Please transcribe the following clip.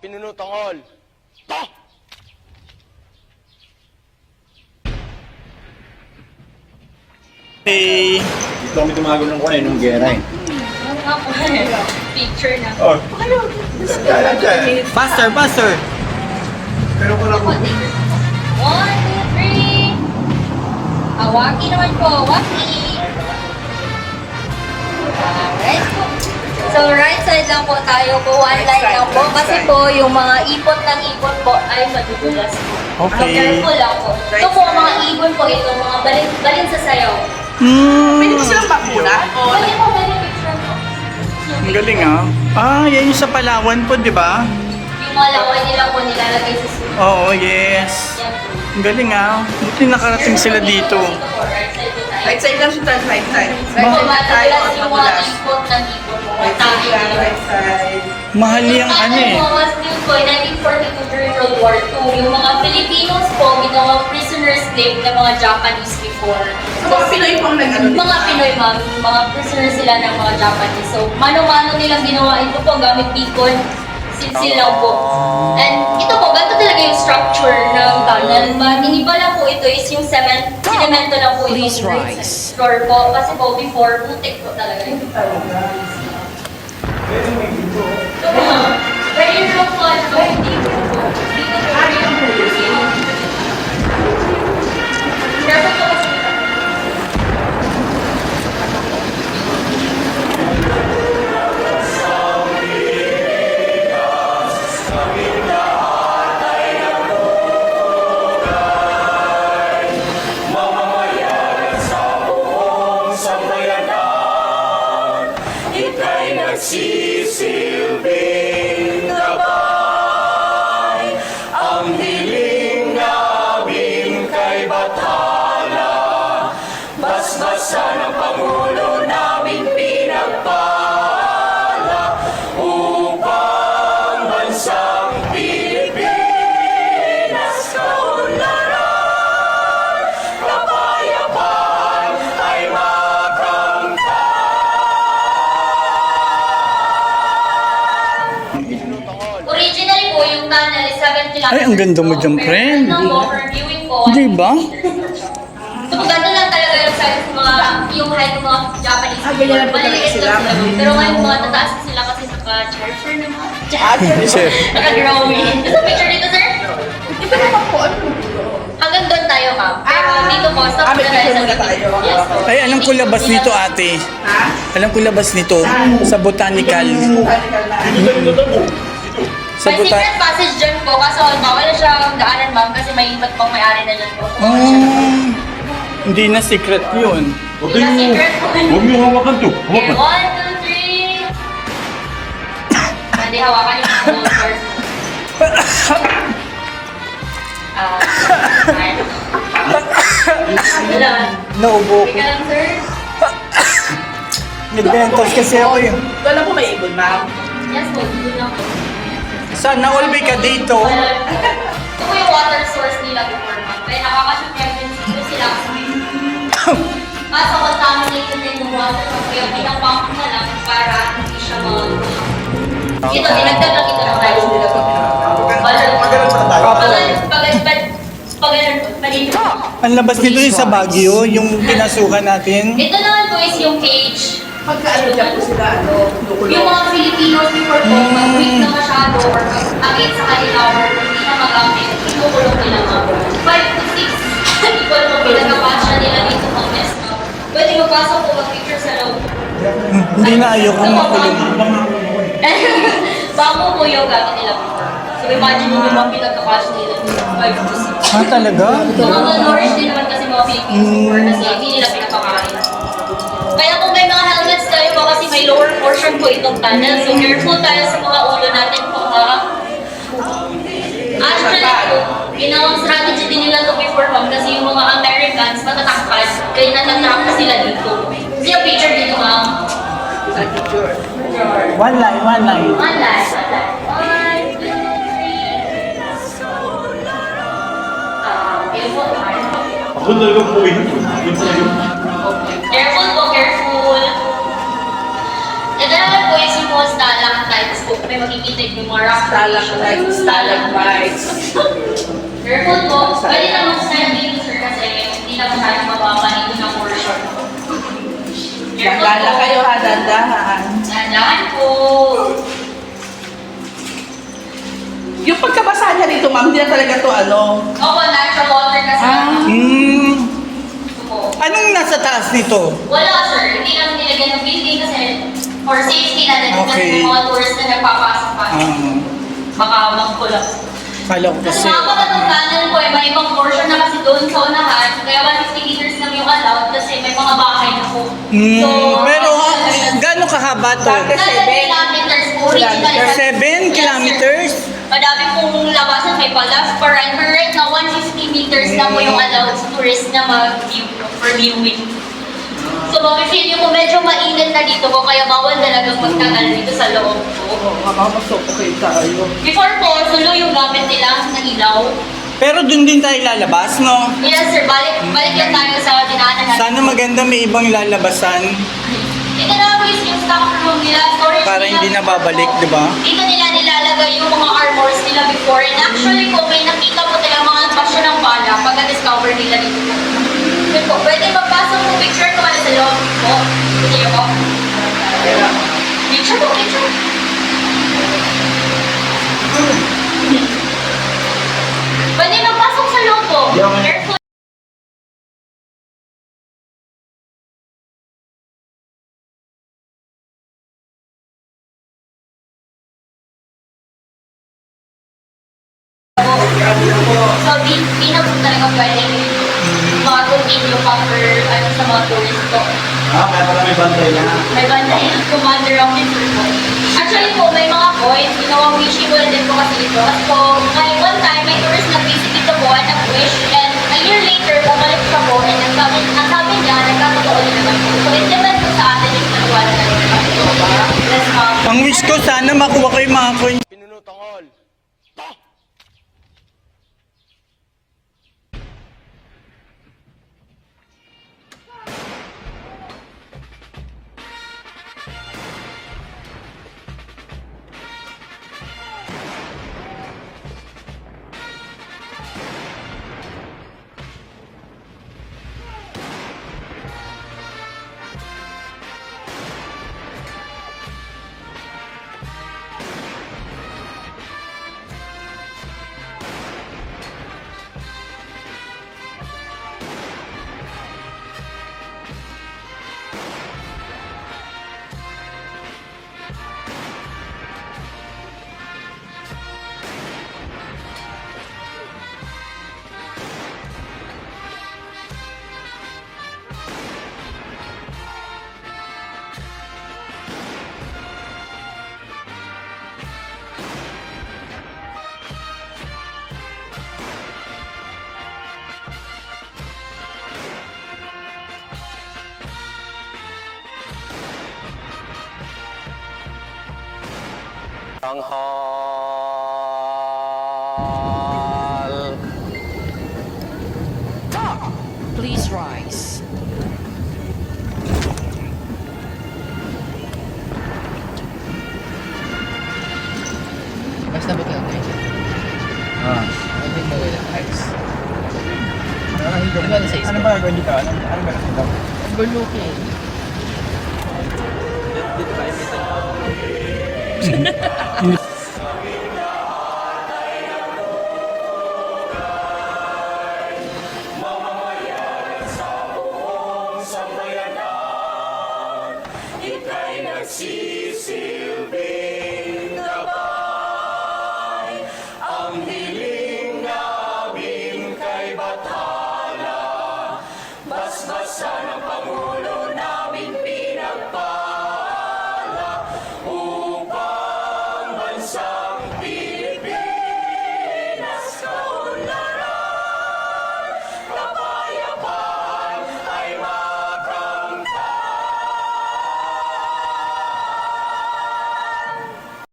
pinuno tangol. Ta! Hey! Dito kami tumago ng kuha nung gera eh. Picture na. Oh. Faster, faster! Pero ko lang 1, 2, 3. Waki naman po. Waki. Alright po. So, right side lang po tayo po. One line lang po. Kasi po, yung mga ipot ng ipot po ay madudulas po. Okay. Careful lang po. Ito po, mga ibon po ito. Mga balin sa sayaw. Pwede mo silang bakuna? Pwede po, pwede picture po. Ang galing ah. Ah, yan yung sa Palawan po, di ba? Yung mga laway nila po nilalagay sa suit. Oo, yes. Yan po. Ang galing ah. Buti nakarating sila dito. Right side lang siya tayo, right side. Right Ito, side lang tayo, madalas yung mga madulas. ipot ng ipot. Mga Right tahi side lang, nila. right side. Mahal yung ano eh. Yung mga skills po, 1942 during World War II, yung mga Filipinos po, ginawang prisoner slave ng mga Japanese before. So, mga Pinoy po ang nag-ano dito. Mga Pinoy, ma'am, mga prisoner sila ng mga Japanese. So, mano-mano nilang ginawa ito po gamit beacon, sinsil lang po. And ito po, ganito talaga yung structure ng tunnel. Iniba lang po ito is yung sinemento lang po itong floor po. Kasi po, before, putik po talaga yun. Ito po, very rough po, very deep po. Careful po kasi. Nagsisilbing gabay, ang hiling namin kay Bathala, basbasan ang Pangulo namin pinagpala, upang bansang Pilipinas kaunlaran, kapayapaan ay makamtan. Originally po, yung tunnel is 7 kilometers. Ay, ang ganda mo dyan, long, pero friend. nung overviewing po, Di ba? So, maganda lang talaga yung size ng mga, yung height ng mga Japanese. ganyan lang po Maliliit talaga lang sila. Pero ngayon mga tataas sila kasi naka-charger na mga Sir. Naka-drawing. Gusto picture dito, sir? Di ba naman po, ano? Hanggang doon tayo, ma'am. Pero dito po, stop may na picture sa muna gilid. tayo. Yes po. Ay, alam ko labas nito ate. Ha? Alam ko labas nito. Sa botanical. Botanical na. Sa May bota... secret passage dyan po, kaso bawal na siyang daanan, ma'am, kasi may iba't pang may-ari na dyan po. Hindi na secret yun. Huwag Hindi na secret po. Huwag niyo hawakan to. Okay, Hawakan. 1, 2, 3. Hindi, hawakan yung mga posters. Wala. Naubo Okay ko. ka lang, sir? Nagbentos kasi ako yun. Wala po may ibon, ma'am. Yes po, dito lang po. Sana all be ka dito. Ito po yung water source nila before, ma'am. Kaya nakakashoot pregnancy ko sila. Kaso contaminated din yung water, ma'am. Kaya pinapump na lang para hindi siya ito, dinagdag lang ito ng rice nila po. Magalang pa tayo. Palito. Ang labas nito yung sa Baguio, yung pinasukan natin. Ito naman po is yung cage. Pagka ano dyan po sila, ano, Yung kumukulong. mga Filipinos before po, pag weak na masyado or against sa kanila or hindi na magamit, kinukulong nila mga 5 to 6. Equal po pinagkapasya nila dito mga mess na. Pwede magpasok po mag-picture sa loob. Hindi na ayoko makulong. Bangko po yung gamit nila before. So imagine mo yung mga pinagkapasya nila dito 5 to 6. Ah, talaga? Mga malnourished din naman kasi mga Philippines before kasi hindi nila pinapakain. Kaya kung may mga helmets tayo po kasi may lower portion po itong tunnel. So careful tayo sa mga ulo natin po ha. Actually po, ginawang strategy din nila to before ma'am kasi yung mga Americans matatakpan kaya natatrap na sila dito. Kasi yung picture dito ma'am. Sa picture. One line, one line. One last, one last. 1, 2, 3. Careful. Ako talaga po yun. Yun po yun. Careful po, careful. Ito naman po is yung most na lakad tayo sa may makikita yung mga rock Stalagmites, stalagmites. Careful po. Pwede naman stand dito, sir, kasi hindi na masyadong mababa dito na portion. Nagala kayo ha, dandahan. Dandahan po. Yung pagkabasa niya dito, ma'am, hindi na talaga to ano. Opo, natural water kasi. Hmm. Ito po. Anong nasa taas nito? Wala, sir. Hindi namin nilagyan ng building kasi for safety na din. Kasi Okay. may mga tourists na nagpapasok pa. Baka magkulap. Kala ko Kasi kasi. mga kapatong tunnel po, may ibang portion na kasi doon sa unahan. Kaya 150 meters lang yung allowed kasi may mga bahay na po. Pero gaano kahaba to? 7 kilometers po, original. 7 kilometers? Madami pong labasan, may palas, parang right now 150 meters na po yung allowed sa tourist na mag-view for viewing. So, mapifeel nyo po medyo mainit na dito po, kaya bawal talagang magtagal dito sa loob po. Oo, makakapasok ko kayo tayo. Before po, sulo yung gamit nila na ilaw. Pero dun din tayo lalabas, no? Yes sir, balik lang tayo sa dinaanan natin. Sana maganda may ibang lalabasan. Dito na po yung stock room nila, storage Para nila. hindi na babalik, di ba? Dito nila nilalagay yung mga armors nila before. And actually po, may nakita po tayo mga basyo ng bala pagka-discover nila dito po. So po, pwede magpasok po picture ko sa loob po. Gusto niyo po? Picture po, picture. Pwede magpasok sa loob po. Careful. So, di na po talaga pwede mag-continue pa for sa mga tourist po. Kaya may bantay na. May banda yung commander officer po. Actually po, may mga points, ginawang wishable din po kasi ito. Kasi po, may one time, may tourist nag-visit dito po at nag-wish. And a year later, bumalik siya po and ang sabi niya, nagkatotoo din naman po. So, it depends po sa atin yung naniwala na rin naman po. Yes, ma'am. Ang wish ko sana makuha ko yung mga coins. Tanghal. Please rise. Basta ba ito? I think maganda. Ayos. Ano ba gagawin dito? Ano ba dito? Overlooking. Ika'y nagsisilbing gabay. Ang hiling namin kay Bathala, basbasan ang